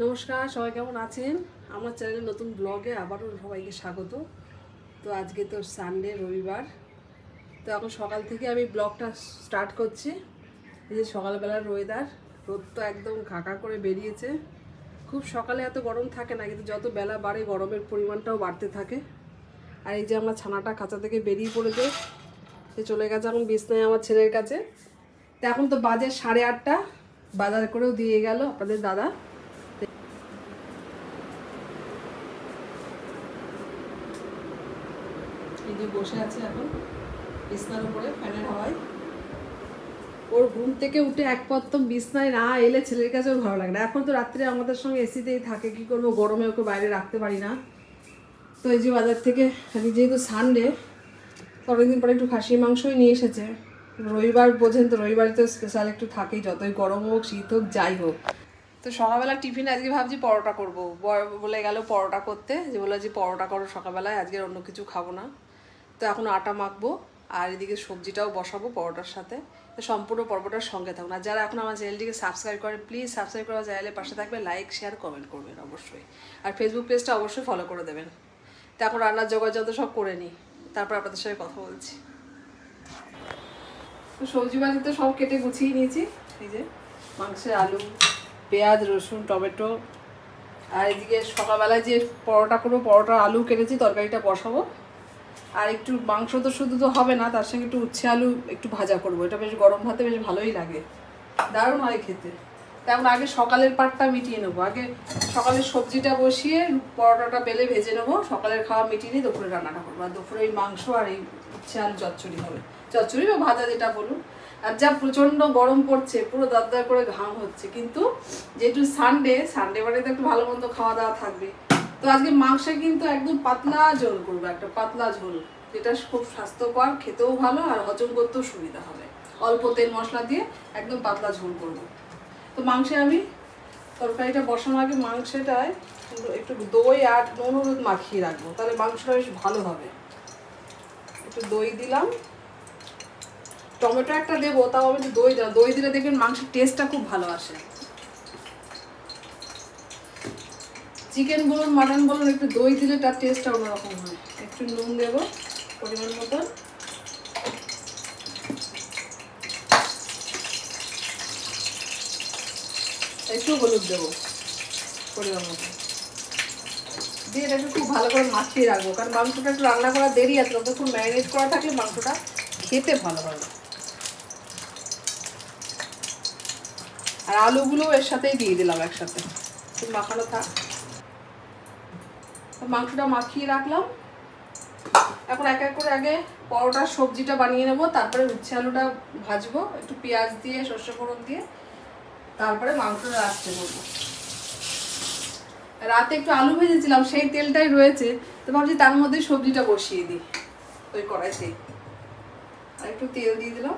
নমস্কার, সবাই কেমন আছেন? আমার চ্যানেলের নতুন ব্লগে আবারও সবাইকে স্বাগত। তো আজকে তো সানডে, রবিবার। তো এখন সকাল থেকে আমি ব্লগটা স্টার্ট করছি। এই যে সকালবেলার ওয়েদার, রোদ তো একদম ঘাকা করে বেরিয়েছে। খুব সকালে এত গরম থাকে না, কিন্তু যত বেলা বাড়ে গরমের পরিমাণটাও বাড়তে থাকে। আর এই যে আমার ছানাটা খাঁচা থেকে বেরিয়ে পড়েছে, সে চলে গেছে এখন বিছনায় আমার ছেলের কাছে। তো এখন তো বাজে 8:30, বাজার করেও দিয়ে গেল আপনাদের দাদা। বসে আছে এখন বিছনার উপরে ফ্যানের হাওয়ায়। ওর ঘুম থেকে উঠে এক পত্তম বিছনায় না এলে ছেলের কাছেও ভালো লাগে না। এখন তো রাত্রে আমাদের সঙ্গে এসিতেই থাকে, কি করবো, গরমে ওকে বাইরে রাখতে পারি না। তো এই যে বাজার থেকে আমি যেহেতু সানডে, অনেকদিন পরে একটু খাসির মাংসই নিয়ে এসেছে। রবিবার বোঝেন তো, রবিবারে তো স্পেশাল একটু থাকেই, যতই গরম হোক শীত হোক যাই হোক। তো সকালবেলা টিফিনে আজকে ভাবছি পরোটা করবো। বলে গেল পরোটা করতে, যে বলে যে পরোটা করো সকালবেলায়, আজকে অন্য কিছু খাবো না। তো এখন আটা মাখবো আর এদিকে সবজিটাও বসাবো পরোটার সাথে। তো সম্পূর্ণ পর্বটার সঙ্গে থাকুন। আর যারা এখন আমার চ্যানেলটিকে সাবস্ক্রাইব করে, প্লিজ সাবস্ক্রাইব করে চ্যানেলের পাশে থাকবে, লাইক শেয়ার কমেন্ট করবেন অবশ্যই। আর ফেসবুক পেজটা অবশ্যই ফলো করে দেবেন। তো এখন রান্নার জোগাড় সব করে নিই, তারপর আপনাদের সাথে কথা বলছি। তো সবজি বাজি তো সব কেটে গুছিয়ে নিয়েছি। এই যে মাংসের আলু, পেঁয়াজ, রসুন, টমেটো। আর এদিকে সকালবেলায় যে পরোটা করবো, পরোটা আলু কেটেছি, তরকারিটা বসাবো। আর একটু মাংস তো শুধু তো হবে না, তার সঙ্গে একটু উচ্ছে আলু একটু ভাজা করবো। এটা বেশ গরম ভাতে বেশ ভালোই লাগে, দারুণ হয় খেতে। তেমন আগে সকালের পাটটা মিটিয়ে নেবো। আগে সকালের সবজিটা বসিয়ে পরোটাটা বেলে ভেজে নেবো, সকালের খাওয়া মিটিয়ে নিয়ে দুপুরে রান্নাটা করবো। আর দুপুরে এই মাংস আর এই উচ্ছে আলু চচ্চড়ি হবে, চচ্চড়ি বা ভাজা যেটা বলুন। আর যা প্রচণ্ড গরম পড়ছে, পুরো দরদর করে ঘাম হচ্ছে। কিন্তু যেহেতু সানডে মানে তো একটু ভালো মন্দ খাওয়া দাওয়া থাকবে। তো আজকে মাংসে কিন্তু একদম পাতলা ঝোল করবো, একটা পাতলা ঝোল, যেটা খুব স্বাস্থ্যকর, খেতেও ভালো আর হজম করতেও সুবিধা হবে। অল্প তেল মশলা দিয়ে একদম পাতলা ঝোল করবো। তো মাংসে আমি তরকারিটা বসানোর আগে মাংসটায় একটু দই আর নুন হলুদ মাখিয়ে রাখবো, তাহলে মাংসটা বেশ ভালো হবে। একটু দই দিলাম, টমেটো একটা দেবো, তাও আমি একটু দই দিলাম। দই দিলে দেখবেন মাংসের টেস্টটা খুব ভালো আসে। চিকেন বলুন, মাটন বলুন, একটু দই দিলে তার টেস্টটা অন্যরকম হয়। একটু নুন দেবো পরিমাণ মতন, একটু হলুদ দেবো পরিমাণ মতন দিয়ে এটাকে খুব ভালো করে মাখিয়ে রাখবো। কারণ মাংসটা একটু রান্না করা দেরি আছে, ততক্ষণ ম্যারিনেট করা থাকলে মাংসটা খেতে ভালো হবে। আর আলুগুলো এর সাথেই দিয়ে দিলাম একসাথে, মাখানো থাক। মাংসটা মাখিয়ে রাখলাম। এখন এক এক করে আগে পরোটার সবজিটা বানিয়ে নেবো, তারপরে উচ্ছে আলুটা ভাজবো একটু পেঁয়াজ দিয়ে, সর্ষে ফোড়ন দিয়ে, তারপরে মাংসটা রাখতে বলবো। রাতে একটু আলু ভেজেছিলাম, সেই তেলটাই রয়েছে, তো ভাবছি তার মধ্যে সবজিটা বসিয়ে দিই ওই কড়াইতে। আর একটু তেল দিয়ে দিলাম।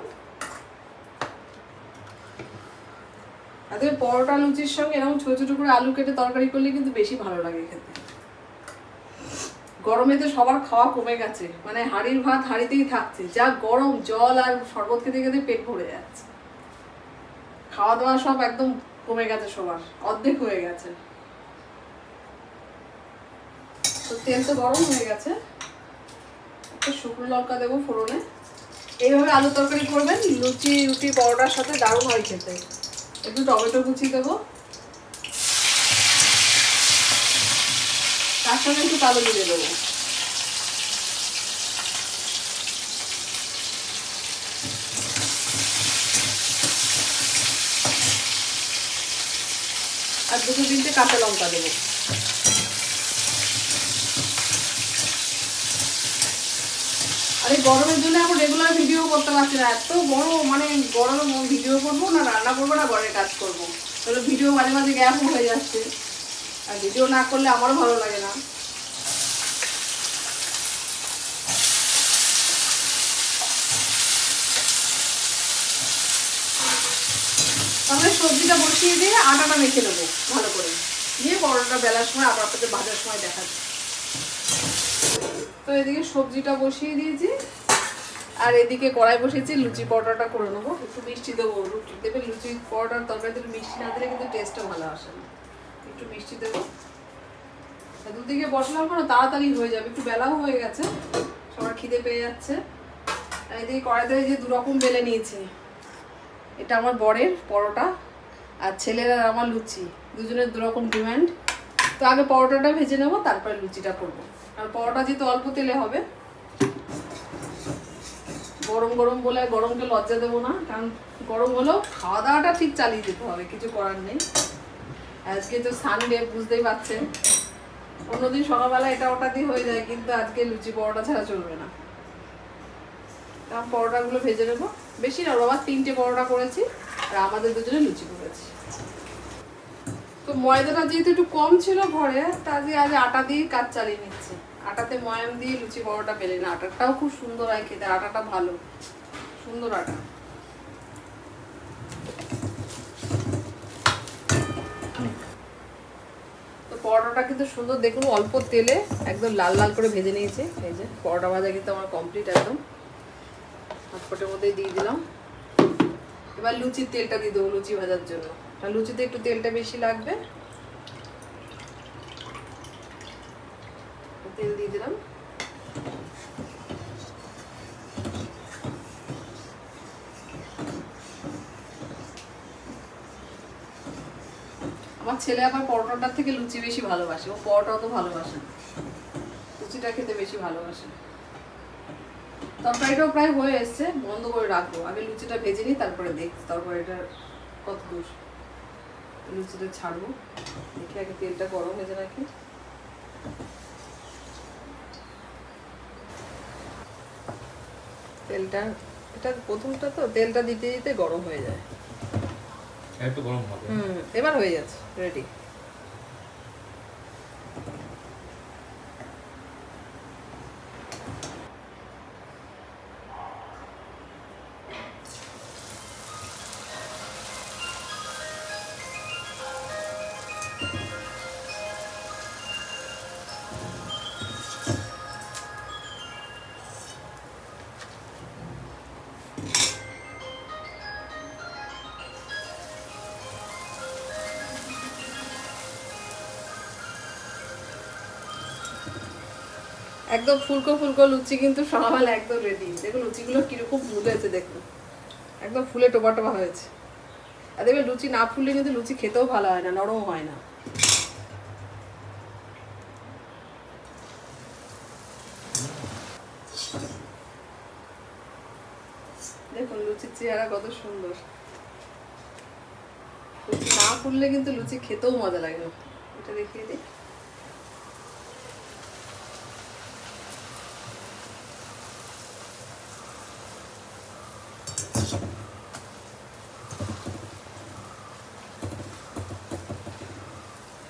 আর পরোটা লুচির সঙ্গে এরকম ছোট ছোট করে আলু কেটে তরকারি করলে কিন্তু বেশি ভালো লাগে খেতে। গরমে তো সবার খাওয়া কমে গেছে, মানে হাঁড়ির ভাত হাঁড়িতেই থাকছে, যা গরম, জল আর শরবত খেতে খেতে পেট ভরে যাচ্ছে। খাওয়া দাওয়া সব একদম কমে গেছে, সবার অর্ধেক হয়ে গেছে। তো তেল তো গরম হয়ে গেছে, একটা শুকনো লঙ্কা দেবো ফোড়নে। এইভাবে আলু তরকারি করবেন, লুচি, রুটি, পরোটার সাথে দারুণ হয় খেতে। একটু টমেটো কুচি দেবো, তার সঙ্গে একটু কালো জিরে দেবো। আর দুটো তিনটে কাঁচা লঙ্কা দেবো। আর এই গরমের জন্য এখন রেগুলার ভিডিও করতে পারছি না, এত গরম, মানে গরমে ভিডিও করবো না, রান্না করবো না, ঘরের কাজ করবো, তাহলে ভিডিও মাঝে মাঝে গ্যাপ হয়ে যাচ্ছে। আর ভিডিও না করলে আমারও ভালো লাগে না। তাহলে সবজিটা বসিয়ে দিয়ে আটাটা মেখে নেবো ভালো করে, দিয়ে পরোটা বেলার সময় আবার আপনাদের ভাজার সময় দেখাচ্ছি। তো এদিকে সবজিটা বসিয়ে দিয়েছি, আর এদিকে কড়াই বসিয়েছি, লুচি পরোটাটা করে নেবো। একটু মিষ্টি দেবো, রুটি দেবে, লুচি পরোটার তরকারি দিলে মিষ্টি না দিলে কিন্তু টেস্টটা ভালো আসে না। একটু মিষ্টি দেবো। দুদিকে বসানোর পর তাড়াতাড়ি হয়ে যাবে, একটু বেলাও হয়ে গেছে, সবার খিদে পেয়ে যাচ্ছে। আর এদিকে কড়াইতে যে দুরকম বেলে নিয়েছি, এটা আমার বরের পরোটা আর ছেলের আর আমার লুচি, দুজনের দুরকম ডিমান্ড। তো আগে পরোটাটা ভেজে নেবো, তারপরে লুচিটা করবো। আর পরোটা যেহেতু অল্প তেলে হবে, গরম গরম বলে গরমকে লজ্জা দেবো না, কারণ গরম হলেও খাওয়া দাওয়াটা ঠিক চালিয়ে যেতে হবে, কিছু করার নেই। আজকে তো সানডে, বুঝতেই পারছেন, অন্যদিন সকালবেলা এটা ওটা দিয়ে হয়ে যায়, কিন্তু আজকে লুচি পরোটা ছাড়া চলবে না। কারণ পরোটাগুলো ভেজে নেবো, বেশি না, বাবা 3টে পরোটা করেছি আর আমাদের দুজনে লুচি করেছি। তো ময়দাটা যেহেতু একটু কম ছিল ঘরে, তাই আজ আটা দিয়ে কাজ চালিয়ে নিচ্ছি। আটাতে ময়াম দিয়ে লুচি পরোটা বেলে না, আটাটাও খুব সুন্দর হয় খেতে, আটাটা ভালো, সুন্দর আটা। তো পরোটাটা কিন্তু সুন্দর, দেখুন অল্প তেলে একদম লাল লাল করে ভেজে নিয়েছি। এই যে পরোটা ভাজা কিন্তু আমার কমপ্লিট, একদম হাতপটের মধ্যেই দিয়ে দিলাম। এবার লুচির তেলটা দিয়ে দেবো লুচি ভাজার জন্য, আর লুচিতে একটু তেলটা বেশি লাগবে। তেল দিয়ে দিলাম। আমার ছেলে আবার পরোটাটার থেকে লুচি বেশি ভালোবাসে, ও পরোটা তো ভালোবাসে, লুচিটা খেতে বেশি ভালোবাসে। তরকারিটাও প্রায় হয়ে এসছে, বন্ধ করে রাখবো, আগে লুচিটা ভেজে নিই, তারপরে দেখছি তরকারিটা কত দূর। লুচিটা ছাড়বো, দেখি আগে তেলটা গরম হয়েছে নাকি। তেলটা, এটা প্রথমটা তো তেলটা দিতে দিতে গরম হয়ে যায়, একটু গরম হবে। এবার হয়ে যাচ্ছে, রেডি। একদম ফুলকো ফুলকো লুচি কিন্তু সকালবেলা একদম রেডি। দেখুন লুচিগুলো কিরকম ফুলেছে, দেখুন একদম ফুলে টোপা টোপা হয়েছে। আর দেখবে লুচি না ফুললে কিন্তু লুচি খেতেও ভালো হয় না, নরম হয় না। দেখুন লুচির চেহারা কত সুন্দর, লুচি না ফুললে কিন্তু লুচি খেতেও মজা লাগে না। এটা দেখিয়ে দিই।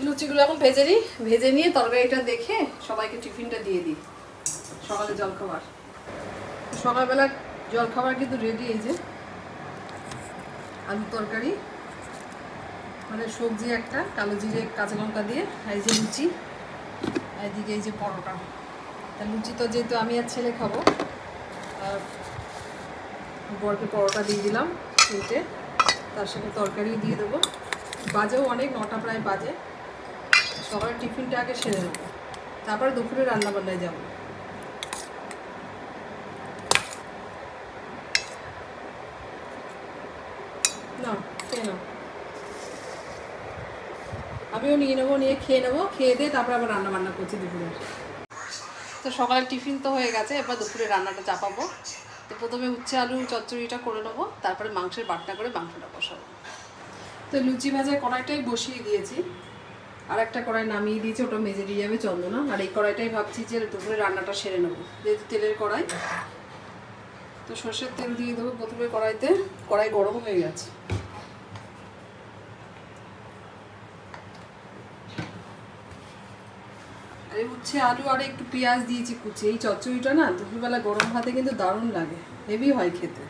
লুচিগুলো এখন ভেজে নিই, ভেজে নিয়ে তরকারিটা দেখে সবাইকে টিফিনটা দিয়ে দিই, সকালে জলখাবার। সকালবেলা জলখাবার কিন্তু রেডি। এই যে আলু তরকারি, মানে সবজি একটা, কালো জিরে কাঁচা লঙ্কা দিয়ে, এই যে লুচি, এদিকে এই যে পরোটা। তা লুচি তো যেহেতু আমি আর ছেলে খাবো, আর বরকে পরোটা দিয়ে দিলাম 3টে, তার সাথে তরকারিও দিয়ে দেবো। বাজেও অনেক, 9টা প্রায় বাজে। সকালের টিফিনটা আগে সেরে নেবো, তারপরে দুপুরে রান্নাবান্নায় যাবো। না খেয়ে নাও, আমিও নিয়ে নেবো, নিয়ে খেয়ে নেবো, খেয়ে দিয়ে তারপরে আবার রান্না বান্না করছি দুপুরের। তো সকালের টিফিন তো হয়ে গেছে, এবার দুপুরে রান্নাটা চাপাবো। তো প্রথমে উচ্ছে আলু চচ্চড়িটা করে নেবো, তারপরে মাংসের বাটনা করে মাংসটা বসাবো। তো লুচি ভাজার কড়াইটাই বসিয়ে দিয়েছি, আর একটা কড়াই নামিয়ে দিয়েছি, ওটা মেজে দিয়ে যাবে চন্দনা। আর এই কড়াইটাই ভাবছি যে দুপুরে রান্নাটা সেরে নেবো, যেহেতু তেলের কড়াই। তো সর্ষের তেল দিয়ে দেবো প্রথমে কড়াইতে, কড়াই গরম হয়ে গেছে। আর উচ্ছে আলু আর একটু পেঁয়াজ দিয়েছি কুচি। এই চচ্চড়িটা না দুপুরবেলা গরম ভাতে কিন্তু দারুণ লাগে, হেভি হয় খেতে।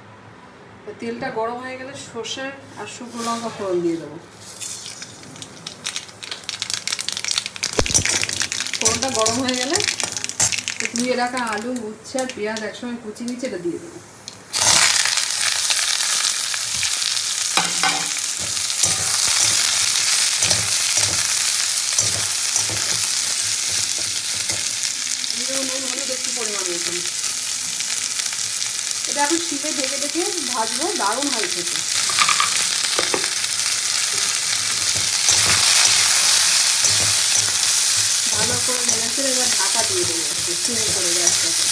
তেলটা গরম হয়ে গেলে সর্ষে আর শুকনো লঙ্কা ফোড়ন দিয়ে দেবো। ফোড়নটা গরম হয়ে গেলে ধুয়ে রাখা আলু উচ্ছে আর পেঁয়াজ একসঙ্গে কুচি নিচে এটা দিয়ে দেবো। রসুন। এটা এখন শিলে ঢেকে ঢেকে ভাজবো, দারুণ হয় খেতে। ভালো করে নেড়েছে, এবার ঢাকা দিয়ে দেবো একটু সিম করে গ্যাসটাকে।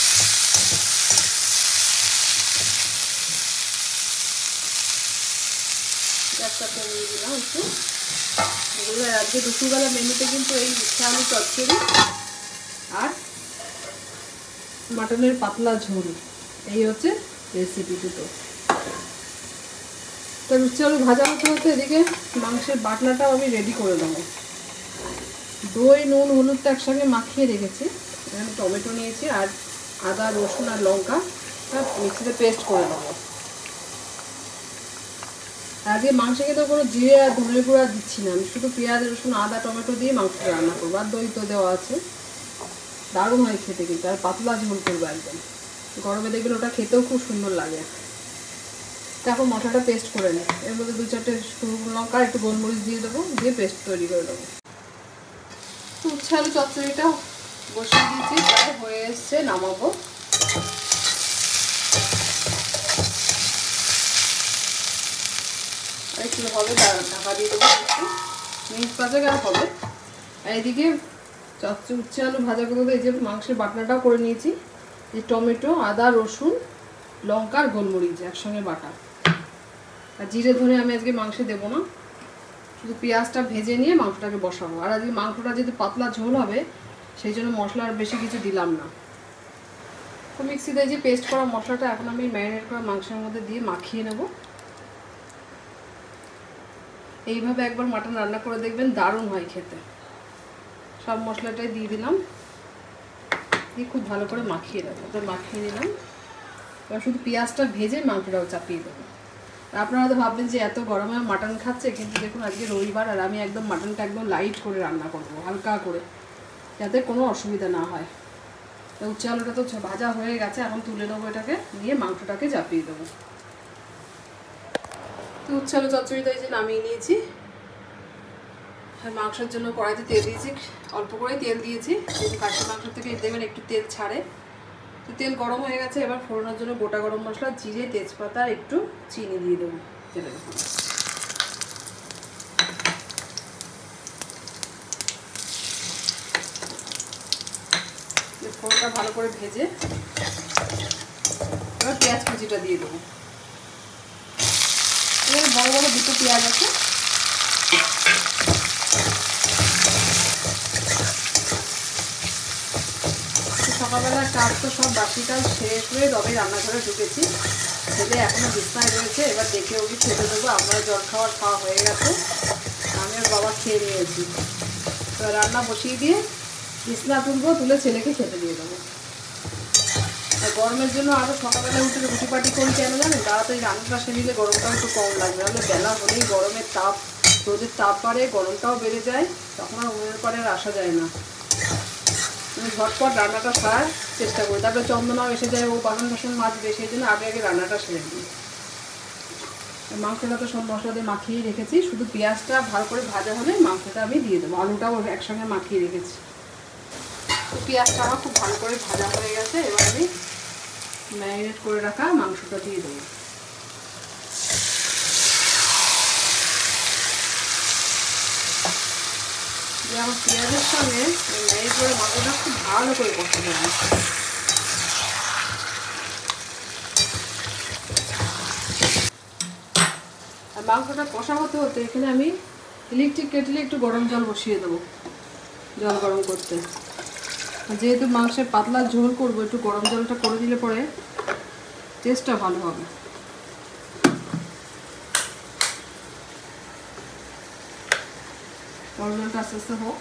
গ্যাসটা কমিয়ে দিলাম একটু। এগুলো আজকে দুপুরবেলা মেনুতে কিন্তু এই উচ্ছে আলু চচ্চড়ি আর মাটনের পাতলা ঝোল, এই হচ্ছে রেসিপি দুটো। তো উচ্ছে আলু ভাজা হতে হতে এদিকে মাংসের বাটনাটাও আমি রেডি করে দেবো। দই, নুন, হলুদটা একসঙ্গে মাখিয়ে রেখেছি। এখানে টমেটো নিয়েছি আর আদা, রসুন আর লঙ্কা মিক্সিতে পেস্ট করে নেবো। আজকে মাংসে কিন্তু কোনো জিরে আর ধনে গুঁড়া দিচ্ছি না, আমি শুধু পেঁয়াজ, রসুন, আদা, টমেটো দিয়ে মাংসটা রান্না করবো। আর দই তো দেওয়া আছে, দারুণ হয় খেতে কিন্তু। আর পাতলা ঝোল করবো একদম, গরমে দেখবেন ওটা খেতেও খুব সুন্দর লাগে। তারপর মশলাটা পেস্ট করে নিই। এর মধ্যে 2-4টে শুকনো লঙ্কা, একটু গোলমরিচ দিয়ে দেবো, দিয়ে পেস্ট তৈরি করে দেবো। তো উচ্ছে আলু চচ্চড়িটা বসিয়ে দিয়েছি, প্রায় হয়ে এসছে, নামাবো। একটু হবে, ঢাকা দিয়ে দেবো, একটু মিনিট 5 আর হবে। আর এদিকে উচ্ছে আলু ভাজা করতে এই যে মাংসের বাটনাটাও করে নিয়েছি। এই টমেটো, আদা, রসুন, লঙ্কা আর গোলমরিচ একসঙ্গে বাটা। আর জিরে ধরে আমি আজকে মাংসে দেবো না, শুধু পেঁয়াজটা ভেজে নিয়ে মাংসটাকে বসাবো। আর আজকে মাংসটা যেহেতু পাতলা ঝোল হবে, সেই জন্য মশলা আর বেশি কিছু দিলাম না। তো মিক্সিতে যে পেস্ট করা মশলাটা এখন আমি ম্যারিনেট করা মাংসের মধ্যে দিয়ে মাখিয়ে নেব। এইভাবে একবার মাটন রান্না করে দেখবেন, দারুণ হয় খেতে। সব মশলাটাই দিয়ে দিলাম, দিয়ে খুব ভালো করে মাখিয়ে দেবো। তো মাখিয়ে নিলাম, এবার শুধু পেঁয়াজটা ভেজে মাংসটাও চাপিয়ে দেবো। আপনারা তো ভাববেন যে এত গরমে মাটন খাচ্ছে, কিন্তু দেখুন আজকে রবিবার আর আমি একদম মাটনটা একদম লাইট করে রান্না করবো, হালকা করে, যাতে কোনো অসুবিধা না হয়। তো উচ্ছে আলুটা তো ভাজা হয়ে গেছে, এখন তুলে নেবো এটাকে, নিয়ে মাংসটাকে চাপিয়ে দেবো। তো উচ্ছে আলু চচ্চড়িটা এই যে নামিয়ে নিয়েছি। আর মাংসের জন্য কড়াইতে তেল দিয়েছি, অল্প করে তেল দিয়েছি, কিন্তু খাসির মাংস থেকে দেবেন একটু তেল ছাড়ে। তো তেল গরম হয়ে গেছে, এবার ফোড়নের জন্য গোটা গরম মশলা, জিরে, তেজপাতা আর একটু চিনি দিয়ে দেবো তেলের উপরে। ফোড়নটা ভালো করে ভেজে এবার পেঁয়াজ কুচিটা দিয়ে দেবো। এখানে বড় বড় 2টো পেঁয়াজ আছে। সকালবেলা কাজ তো সব বাসি কাজ শেষ হয়ে তবে রান্নাঘরে ঢুকেছি। ছেলে এখনো বিছনায় রয়েছে, এবার দেখে ওকে খেতে দেবো। আমরা জল খাওয়া হয়ে গেছে, আমি আর বাবা খেয়ে নিয়েছি। তো রান্না বসিয়ে দিয়ে বিছনা তুলবো, তুলে ছেলেকে খেতে দিয়ে দেবো। আর গরমের জন্য আরও সকালবেলা উঠে রুটি পাটি করি, কেন জানেন? তাড়াতাড়ি রান্নাটা সেরে গরমটাও একটু কম লাগবে। তাহলে বেলা হলেই গরমের তাপ, রোদের তাপ বাড়ে, গরমটাও বেড়ে যায়, তখন আর উনুনের পরে আর আসা যায় না। ঝটপট রান্নাটা সারার চেষ্টা করি, তারপরে চন্দনাও এসে যায়, ও বাসন টাসন মাজবে, সেই জন্য আগে আগে রান্নাটা সেরে দিই। মাংসটা তো সব মশলা দিয়ে মাখিয়ে রেখেছি, শুধু পেঁয়াজটা ভালো করে ভাজা হলে মাংসটা আমি দিয়ে দেবো। আলুটাও একসঙ্গে মাখিয়ে রেখেছি। তো পেঁয়াজটা আমার খুব ভালো করে ভাজা হয়ে গেছে, এবার আমি ম্যারিনেট করে রাখা মাংসটা দিয়ে দেবো। আমার পেঁয়াজের সঙ্গে ম্যারিনেট করে মাংসটা খুব ভালো করে কষাতে হবে। আর মাংসটা কষা হতে হতে এখানে আমি ইলেকট্রিক কেটলে একটু গরম জল বসিয়ে দেবো, জল গরম করতে। যেহেতু মাংসের পাতলা ঝোল করবো, একটু গরম জলটা করে দিলে পরে টেস্টটা ভালো হবে। গরম জলটা আস্তে আস্তে হোক।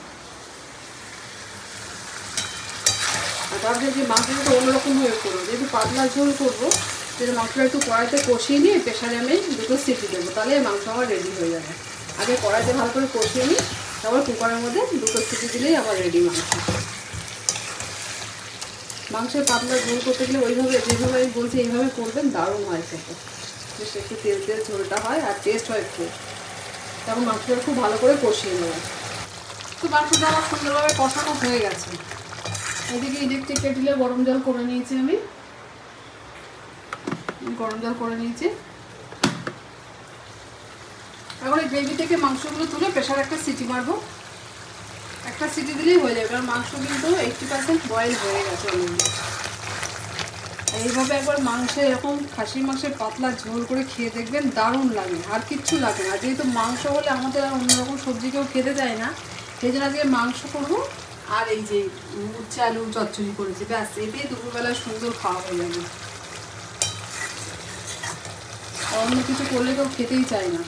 আর তারপরে যে মাংসটা অন্যরকমভাবে করবো, যেহেতু পাতলা ঝোল করবো, সেটা মাংসটা একটু কড়াইতে কষিয়ে নিয়ে প্রেশারে আমি 2টো সিটি দেবো, তাহলে মাংস আমার রেডি হয়ে যাবে। আগে কড়াইতে ভালো করে কষিয়ে নিই, তারপর কুকারের মধ্যে 2টো সিটি দিলেই আমার রেডি মাংস। মাংসের পাতলা ঝোল করতে গেলে ওইভাবে, যেভাবে আমি বলছি এইভাবে করবেন, দারুণ হয় খেতে। বেশ একটু তেল তেল ঝোলটা হয় আর টেস্ট হয় খুব। তখন মাংসটা খুব ভালো করে কষিয়ে নেব। তো মাংসটা আমার সুন্দরভাবে কষানো হয়ে গেছে। এদিকে ইলেকট্রিক কেটেলে গরম জল করে নিয়েছি আমি। গরম জল করে নিয়েছি। এখন এই গ্রেভি থেকে মাংসগুলো তুলে প্রেশার একটা সিটি মারবো। একটা সিটি দিলেই হয়ে যাবে, কারণ মাংস কিন্তু 80% বয়েল হয়ে গেছে অলরেডি। এইভাবে একবার মাংসে এরকম খাসির মাংসের পাতলা ঝোল করে খেয়ে দেখবেন, দারুণ লাগে। আর কিচ্ছু লাগে না। যেহেতু মাংস হলে আমাদের আর অন্যরকম সবজি কেউ খেতে চায় না, সেই জন্য আজকে মাংস করবো আর এই যে উচ্ছে আলু চচ্চড়ি করেছি, ব্যাস এতেই দুপুরবেলা সুন্দর খাওয়া হয়ে যাবে। অন্য কিছু করলে কেউ খেতেই চায় না,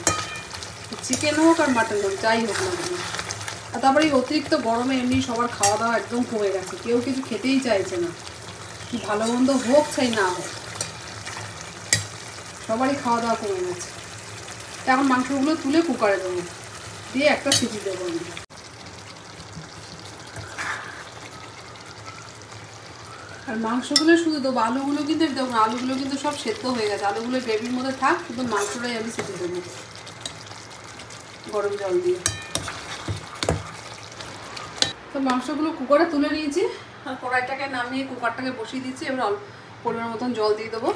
চিকেন হোক আর মাটন হোক, যাই হোক না কেন। আর তারপরে এই অতিরিক্ত গরমে এমনি সবার খাওয়া দাওয়া একদম কমে গেছে, কেউ কিছু খেতেই চাইছে না। কি ভালো মন্দ হোক চাই না হোক, সবারই খাওয়া দাওয়া কমে গেছে। এখন মাংসগুলো তুলে কুকারে দেবো, দিয়ে একটা সিটি দেবো আমি। আর মাংসগুলো শুধু দেবো, আলুগুলো কিন্তু দেবো না, আলুগুলো কিন্তু সব সেদ্ধ হয়ে গেছে। আলুগুলো গ্রেভির মধ্যে থাক, শুধু মাংসটাই আমি সিটি দেবো গরম জল দিয়ে। তো মাংসগুলো কুকারে তুলে নিয়েছি, আর কড়াইটাকে নামিয়ে কুকারটাকে বসিয়ে দিচ্ছি। এবার অল্প পরিমাণ মতন জল দিয়ে দেবো।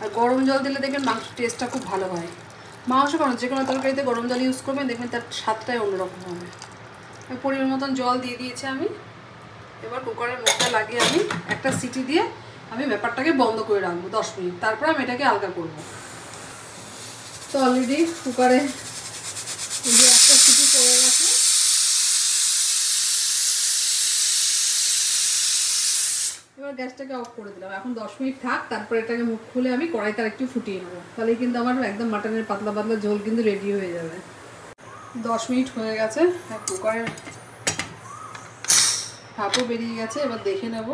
আর গরম জল দিলে দেখবেন মাংসের টেস্টটা খুব ভালো হয়। মাংস কারণ যে কোনো তরকারিতে গরম জল ইউজ করবেন, দেখবেন তার স্বাদটাই অন্যরকম হবে। পরিমাণ মতন জল দিয়ে দিয়েছি আমি। এবার কুকারের মুখটা লাগিয়ে আমি একটা সিটি দিয়ে আমি ব্যাপারটাকে বন্ধ করে রাখবো 10 মিনিট, তারপর আমি এটাকে আলগা করবো। তো অলরেডি কুকারে একটা সিটি পড়ে গেছে। এবার গ্যাসটাকে অফ করে দিলাম। এখন 10 মিনিট থাক, তারপর এটাকে মুখ খুলে আমি কড়াইতে আর একটু ফুটিয়ে নেবো। তাহলে কিন্তু আমার একদম মাটনের পাতলা পাতলা ঝোল কিন্তু রেডি হয়ে যাবে। 10 মিনিট হয়ে গেছে, কুকারের ভাপও বেরিয়ে গেছে। এবার দেখে নেব।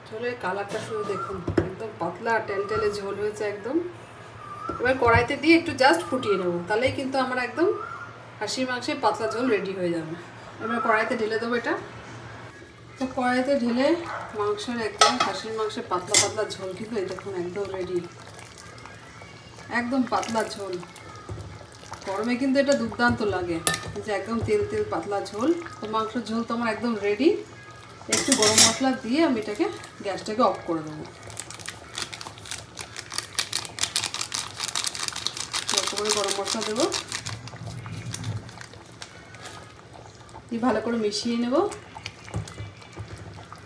ঝোলের কালারটা শুধু দেখুন, একদম পাতলা টেলটেলে ঝোল হয়েছে একদম। এবার কড়াইতে দিয়ে একটু জাস্ট ফুটিয়ে নেবো, তাহলেই কিন্তু আমার একদম খাসির মাংসের পাতলা ঝোল রেডি হয়ে যাবে। এবার কড়াইতে ঢেলে দেবো এটা। তো কড়াইতে ঢেলে মাংসের একদম খাসির মাংসের পাতলা পাতলা ঝোল কিন্তু এই দেখুন একদম রেডি, একদম পাতলা ঝোল। গরমে কিন্তু এটা দুর্দান্ত লাগে, যে একদম তেল তেল পাতলা ঝোল। তো মাংসের ঝোল তো আমার একদম রেডি। একটু গরম মশলা দিয়ে আমি এটাকে গ্যাসটাকে অফ করে দেবো। অল্প করে গরম মশলা দেবো, দিয়ে ভালো করে মিশিয়ে নেব।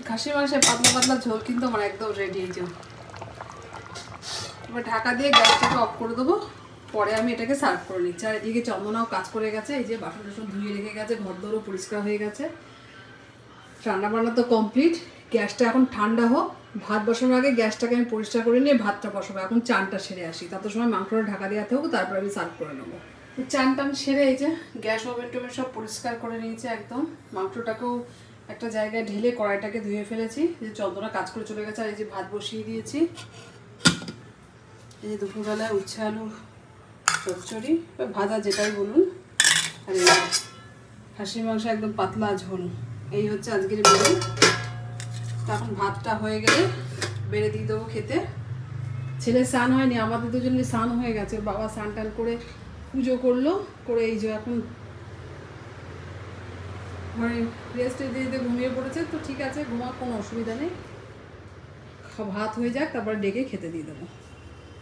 খাসির মাংসের পাতলা পাতলা ঝোল কিন্তু আমার একদম রেডি হয়ে যাবে। এবার ঢাকা দিয়ে গ্যাসটাকে অফ করে দেবো, পরে আমি এটাকে সার্ভ করে নিচ্ছি। আর এদিকে চন্দনাও কাজ করে গেছে, এই যে বাসন টাসন ধুয়ে রেখে গেছে, ঘর দরও পরিষ্কার হয়ে গেছে। রান্না বান্না তো কমপ্লিট। গ্যাসটা এখন ঠান্ডা হোক, ভাত বসানোর আগে গ্যাসটাকে আমি পরিষ্কার করে নিয়ে ভাতটা বসাবো। এখন চানটা সেরে আসি, তত সময় মাংসটা ঢাকা দেওয়াতে হোক, তারপর আমি সার্ভ করে নেবো। চান টান সেরে এই যে গ্যাস ওভেন টোভেন সব পরিষ্কার করে নিয়েছি একদম। মাংসটাকেও একটা জায়গায় ঢেলে কড়াইটাকে ধুয়ে ফেলেছি। যে চন্দনা কাজ করে চলে গেছে। আর এই যে ভাত বসিয়ে দিয়েছি। এই যে দুপুরবেলায় উচ্ছে আলু চচ্চড়ি বা ভাজা যেটাই বলুন, আর এই খাসির মাংস একদম পাতলা ঝোল, এই হচ্ছে আজকের মেনু। তখন ভাতটা হয়ে গেলে বেড়ে দিয়ে দেবো খেতে। ছেলে স্নান হয়নি, আমাদের দুজনের স্নান হয়ে গেছে। বাবা স্নান টান করে পুজো করলো, করে এই যে এখন ঘরে রেস্টে দিয়ে দিয়ে ঘুমিয়ে পড়েছে। তো ঠিক আছে, ঘুমাক, কোনো অসুবিধা নেই। ভাত হয়ে যাক, তারপর ডেকে খেতে দিয়ে দেবো।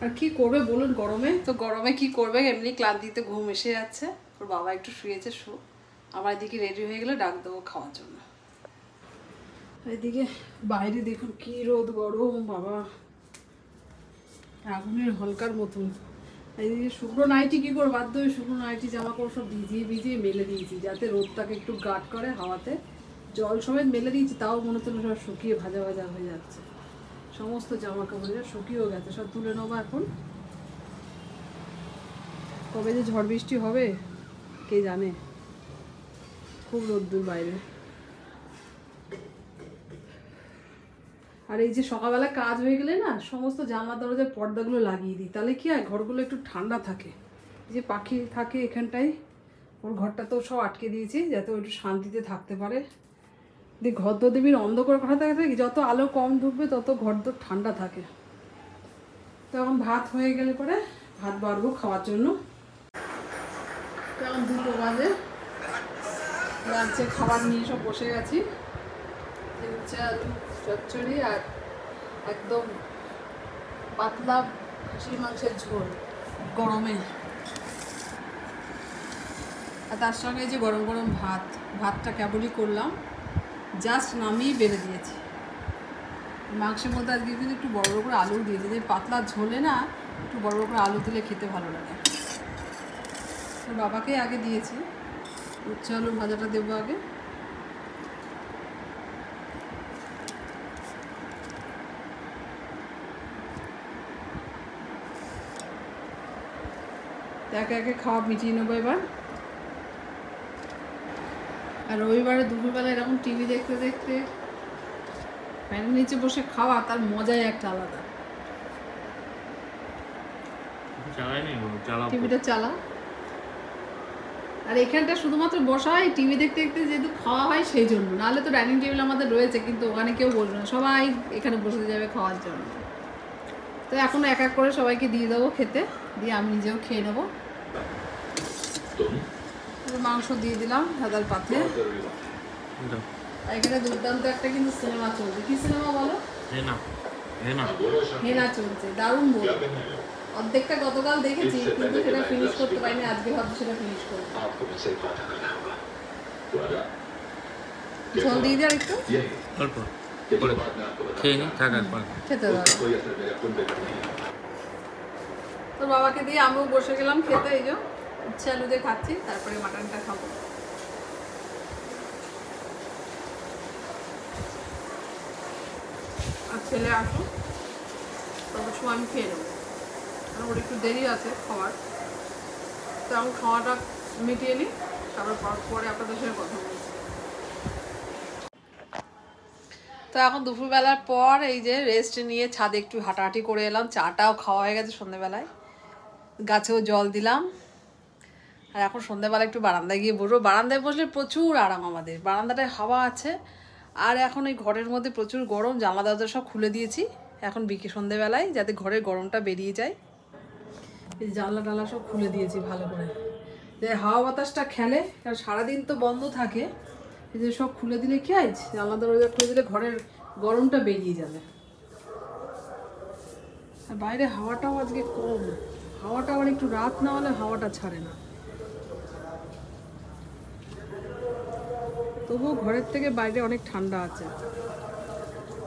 আর কি করবে বলুন গরমে? তো গরমে কি করবে, এমনি ক্লান্তিতে ঘুম এসে যাচ্ছে। ওর বাবা একটু শুয়েছে, আমার এদিকে রেডি হয়ে গেলে ডাক দেবো খাওয়ার জন্য। এদিকে বাইরে দেখুন কি রোদ, গরম বাবা, আগুনের হলকার মতন। এইদিকে শুকনো নাইটি কী করে, বাধ্য হয়ে শুকনো নাইটি জামা কাপড় সব ভিজিয়ে ভিজিয়ে মেলে দিয়েছি, যাতে রোদটাকে একটু গার্ড করে হাওয়াতে। জল সমেত মেলে দিয়েছি, তাও মনে হচ্ছে সব শুকিয়ে ভাজা ভাজা হয়ে যাচ্ছে। সমস্ত জামা কাপড় শুকিয়েও গেছে, সব তুলে নেবো এখন। কবে যে ঝড় বৃষ্টি হবে কে জানে, খুব রোদ্দুর বাইরে। আর এই যে সকালবেলা কাজ হয়ে গেলে না, সমস্ত জানলা দরজার পর্দাগুলো লাগিয়ে দিই, তাহলে কি হয় ঘরগুলো একটু ঠান্ডা থাকে। এই যে পাখি থাকে এখানটায়, ওর ঘরটা তো সব আটকে দিয়েছি যাতে ও একটু শান্তিতে থাকতে পারে। দিয়ে ঘর দর দেবীর অন্ধকার কথা থাকে, যত আলো কম ঢুকবে তত ঘর দর ঠান্ডা থাকে। তো এখন ভাত হয়ে গেলে পরে ভাত বাড়বো খাওয়ার জন্য। এখন 2টো বাজে, লাঞ্চে খাবার নিয়ে সব বসে গেছি। হচ্ছে আলু চচ্চড়ি আর একদম পাতলা খাসির মাংসের ঝোল গরমে, আর তার সঙ্গে যে গরম গরম ভাতটা কেবলই করলাম, জাস্ট নামিয়ে বেড়ে দিয়েছি। মাংসের মধ্যে আজকে কিন্তু একটু বড় বড় করে আলু দিয়েছি, যে পাতলা ঝোলে না একটু বড় বড় করে আলু দিলে খেতে ভালো লাগে। তো বাবাকে আগে দিয়েছি, উচ্ছে আলুর ভাজাটা দেবো আগে। একে একে খাওয়া মিটিয়ে নেবো এবার। আর রবিবারে দুপুরবেলা এরকম টিভি দেখতে দেখতে ফ্যানের নিচে বসে খাওয়া, তার মজাই একটা আলাদা। টিভিটা চালা, আর এখানটা শুধুমাত্র বসা হয় টিভি দেখতে দেখতে, যেহেতু খাওয়া হয় সেই জন্য। নাহলে তো ডাইনিং টেবিল আমাদের রয়েছে, কিন্তু ওখানে কেউ বলবে না, সবাই এখানে বসে যাবে খাওয়ার জন্য। তো এখন এক এক করে সবাইকে দিয়ে দেবো খেতে, দিয়ে আমি নিজেও খেয়ে নেবো। মাংস দিয়ে দিলাম সাদার পাতে। এখানে দুর্দান্ত একটা কিন্তু সিনেমা চলছে। কি সিনেমা বলো? হেনা চলছে, দারুণ বল। অর্ধেকটা গতকাল দেখেছি, কিন্তু সেটা ফিনিশ করতে পারিনি, আজকে ভাবছি সেটা ফিনিশ করবো। ঝোল দিয়ে দিয়ে একটু খেতে দাও। তোর বাবাকে দিয়ে আমিও বসে গেলাম খেতে। এই যে উচ্ছে আলু দিয়ে খাচ্ছি, তারপরে মাটনটা খাবো। আর ছেলে আসো, তবে সময় আমি খেয়ে নেবো, কারণ ওর একটু দেরি আছে খাওয়ার। তো আমি খাওয়াটা মিটিয়ে নিই, তারপর পরে আপনাদের সঙ্গে কথা বলছি। তো এখন দুপুরবেলার পর এই যে রেস্ট নিয়ে ছাদে একটু হাঁটাহাঁটি করে এলাম। চাটাও খাওয়া হয়ে গেছে সন্ধ্যেবেলায়, গাছেও জল দিলাম। আর এখন সন্ধ্যাবেলা একটু বারান্দায় গিয়ে বসবো। বারান্দায় বসলে প্রচুর আরাম, আমাদের বারান্দাটায় হাওয়া আছে। আর এখন এই ঘরের মধ্যে প্রচুর গরম, জানলা দরজা সব খুলে দিয়েছি এখন সন্ধ্যেবেলায়, যাতে ঘরের গরমটা বেরিয়ে যায়। এই জানলা টালা সব খুলে দিয়েছি ভালো করে, যে হাওয়া বাতাসটা খেলে। কারণ সারাদিন তো বন্ধ থাকে, এই যে সব খুলে দিলে কি হয়, জানলা দরজা খুলে দিলে ঘরের গরমটা বেরিয়ে যাবে। আর বাইরে হাওয়াটাও আজকে কম, হাওয়াটা আবার একটু রাত না হলে হাওয়াটা ছাড়ে না। তবুও ঘরের থেকে বাইরে অনেক ঠান্ডা আছে।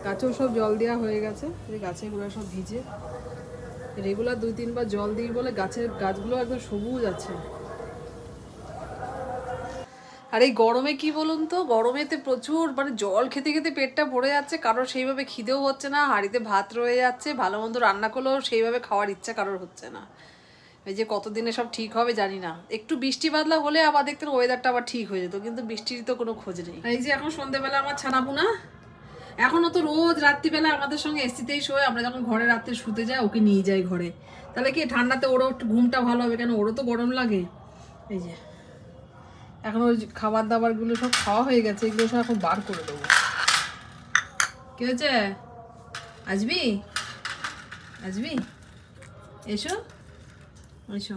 গাছেও সব জল দেওয়া হয়ে গেছে, এই গাছেগুলো সব ভিজে। রেগুলার 2-3 বার জল দিই বলে গাছগুলো একদম সবুজ আছে। আর এই গরমে কি বলুন তো, গরমেতে প্রচুর মানে জল খেতে খেতে পেটটা ভরে যাচ্ছে, কারোর সেইভাবে খিদেও হচ্ছে না, হাঁড়িতে ভাত রয়ে যাচ্ছে, ভালো মন্দ রান্না করলেও সেইভাবে খাওয়ার ইচ্ছা কারোর হচ্ছে না। এই যে কতদিনে সব ঠিক হবে জানি না। একটু বৃষ্টি বাদলা হলে আবার দেখতেন ওয়েদারটা আবার ঠিক হয়ে যেত, কিন্তু বৃষ্টির তো কোনো খোঁজ নেই। এই যে এখন সন্ধ্যেবেলা আমার ছানাপোনা, এখনও তো রোজ রাত্রিবেলা আমাদের সঙ্গে এসিতেই শোয়। আমরা যখন ঘরে রাত্রে শুতে যাই, ওকে নিয়ে যাই ঘরে, তাহলে কি ঠান্ডাতে ওরও একটু ঘুমটা ভালো হবে, কেন ওরও তো গরম লাগে। এই যে এখন ওই খাবার দাবারগুলো সব খাওয়া হয়ে গেছে, এগুলো সব এখন বার করে দেবো। কি হয়েছে? আসবি আসবি, এসো এসো।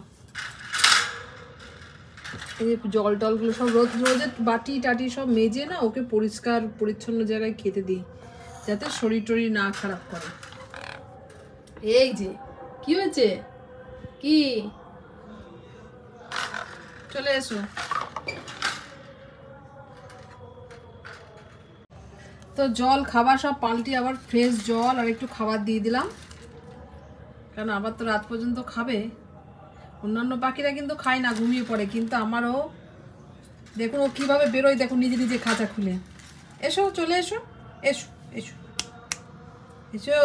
এই যে জল টলগুলো সব রোজে বাটি টাটি সব মেজে না ওকে পরিষ্কার পরিচ্ছন্ন জায়গায় খেতে দিই, যাতে শরীর টরীর না খারাপ করে। এই যে কি হয়েছে, কি চলে এসো। তো জল খাবার সব পাল্টি আবার ফ্রেশ জল আর একটু খাবার দিয়ে দিলাম, কারণ আবার তো রাত পর্যন্ত খাবে। অন্যান্য পাখিরা কিন্তু খায় না, ঘুমিয়ে পড়ে, কিন্তু আমারও দেখুন ও কীভাবে বেরোয়, দেখুন নিজে নিজে খাঁচা খুলে। এসো চলে এসো, এসো এসো এসো।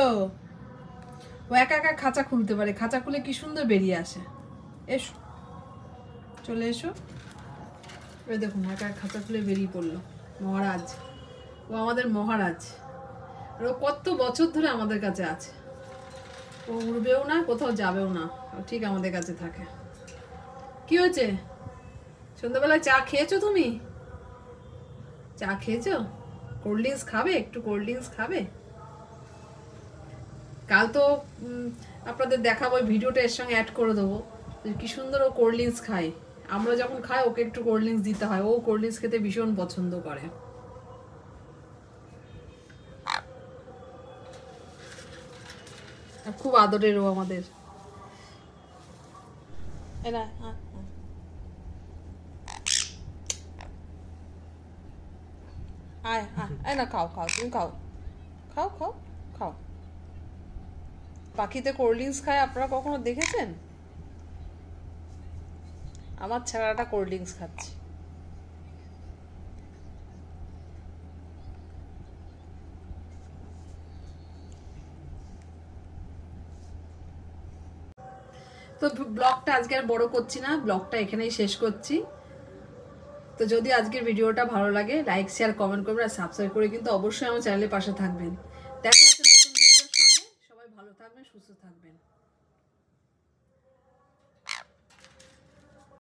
ও একা একা খাঁচা খুলতে পারে, খাঁচা খুলে কি সুন্দর বেরিয়ে আসে। এসো চলে এসো। ওই দেখুন একা খাঁচা খুলে বেরিয়ে পড়লো। মহারাজ, ও আমাদের মহারাজ। আর ও কত বছর ধরে আমাদের কাছে আছে, ও উড়বেও না, কোথাও যাবেও না, ঠিক আমাদের কাছে থাকে। কি হয়েছে, সন্ধ্যাবেলায় চা খেয়েছো তুমি? চা খেয়েছো? কোল্ড ড্রিঙ্কস খাবে? একটু কোল্ড ড্রিঙ্কস খাবে? কাল তো আপনাদের দেখাবো, ভিডিওটা এর সঙ্গে অ্যাড করে দেবো। কি সুন্দর ও কোল্ড ড্রিঙ্কস খায়। আমরা যখন খাই ওকে একটু কোল্ড ড্রিঙ্কস দিতে হয়, ও কোল্ড ড্রিঙ্কস খেতে ভীষণ পছন্দ করে। খুব আদরের ও আমাদের। আয় আয় না, খাও খাও, তুমি খাও, খাও খাও খাও। পাখিতে কোল্ড ড্রিঙ্কস খায় আপনারা কখনো দেখেছেন? আমার ছাড়াটা কোল্ড ড্রিঙ্কস খাচ্ছে। তো ব্লগটা আজকে আর বড় করছি না, ব্লগটা এখানেই শেষ করছি। তো যদি আজকের ভিডিওটা ভালো লাগে লাইক শেয়ার কমেন্ট করবেন আর সাবস্ক্রাইব করে কিন্তু অবশ্যই আমার চ্যানেলের পাশে থাকবেন। দেখা হচ্ছে নতুন ভিডিওর সঙ্গে। সবাই ভালো থাকবেন, সুস্থ থাকবেন।